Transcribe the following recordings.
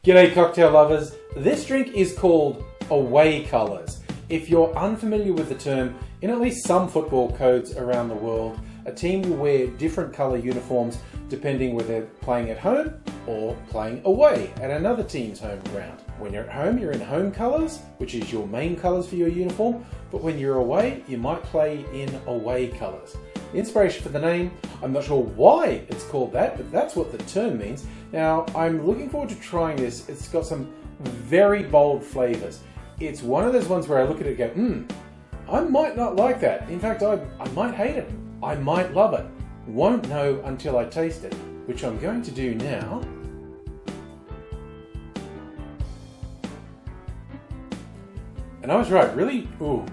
G'day cocktail lovers. This drink is called away colours. If you're unfamiliar with the term, in at least some football codes around the world, a team will wear different colour uniforms depending whether they're playing at home or playing away at another team's home ground. When you're at home, you're in home colours, which is your main colours for your uniform, but when you're away, you might play in away colours. The inspiration for the name, I'm not sure why it's called that, but that's what the term means. Now, I'm looking forward to trying this. It's got some very bold flavours. It's one of those ones where I look at it and go, I might not like that. In fact, I might hate it. I might love it. Won't know until I taste it, which I'm going to do now. And I was right, really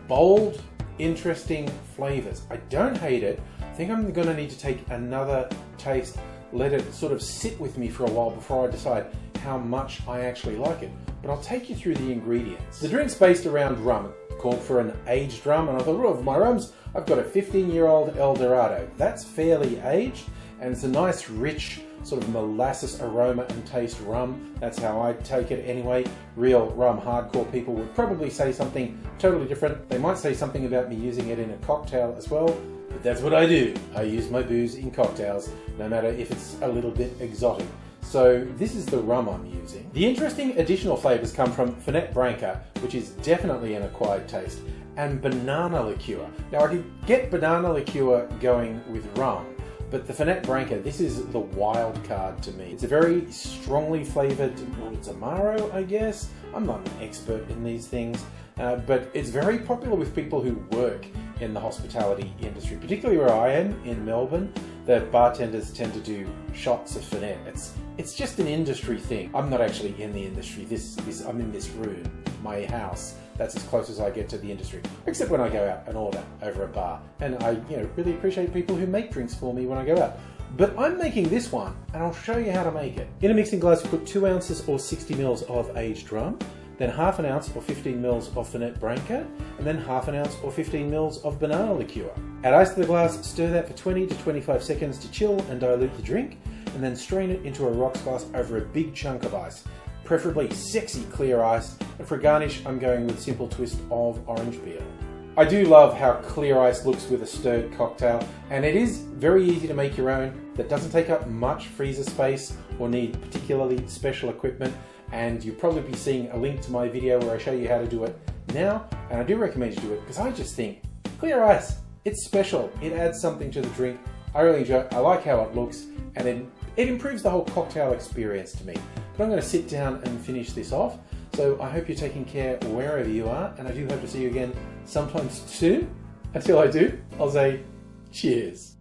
bold, interesting flavours. I don't hate it. I think I'm going to need to take another taste, let it sort of sit with me for a while before I decide how much I actually like it. But I'll take you through the ingredients. The drink's based around rum. It called for an aged rum, and I thought, of my rums, I've got a 15-year-old El Dorado. That's fairly aged, and it's a nice, rich, sort of molasses aroma and taste rum. That's how I take it anyway. Real rum hardcore people would probably say something totally different. They might say something about me using it in a cocktail as well, but that's what I do. I use my booze in cocktails, no matter if it's a little bit exotic. So this is the rum I'm using. The interesting additional flavours come from Fernet branca, which is definitely an acquired taste, and banana liqueur. Now I could get banana liqueur going with rum, but the Fernet branca, this is the wild card to me. It's a very strongly flavoured, it's Amaro, I guess. I'm not an expert in these things, but it's very popular with people who work in the hospitality industry, particularly where I am in Melbourne. The bartenders tend to do shots of Fernet. It's just an industry thing. I'm not actually in the industry. I'm in this room, my house. That's as close as I get to the industry, except when I go out and order over a bar. And I really appreciate people who make drinks for me when I go out. But I'm making this one, and I'll show you how to make it. In a mixing glass, we put 2 ounces or 60 mils of aged rum, then half an ounce or 15 mils of Fernet branca, and then half an ounce or 15 mils of banana liqueur. Add ice to the glass, stir that for 20 to 25 seconds to chill and dilute the drink, and then strain it into a rocks glass over a big chunk of ice, preferably sexy clear ice, and for a garnish I'm going with a simple twist of orange peel. I do love how clear ice looks with a stirred cocktail, and it is very easy to make your own. That doesn't take up much freezer space or need particularly special equipment, and you'll probably be seeing a link to my video where I show you how to do it now, and I do recommend you do it because I just think clear ice, it's special. It adds something to the drink. I really enjoy it. I like how it looks, and it improves the whole cocktail experience to me. But I'm going to sit down and finish this off. So I hope you're taking care wherever you are, and I do hope to see you again sometime soon. Until I do, I'll say cheers.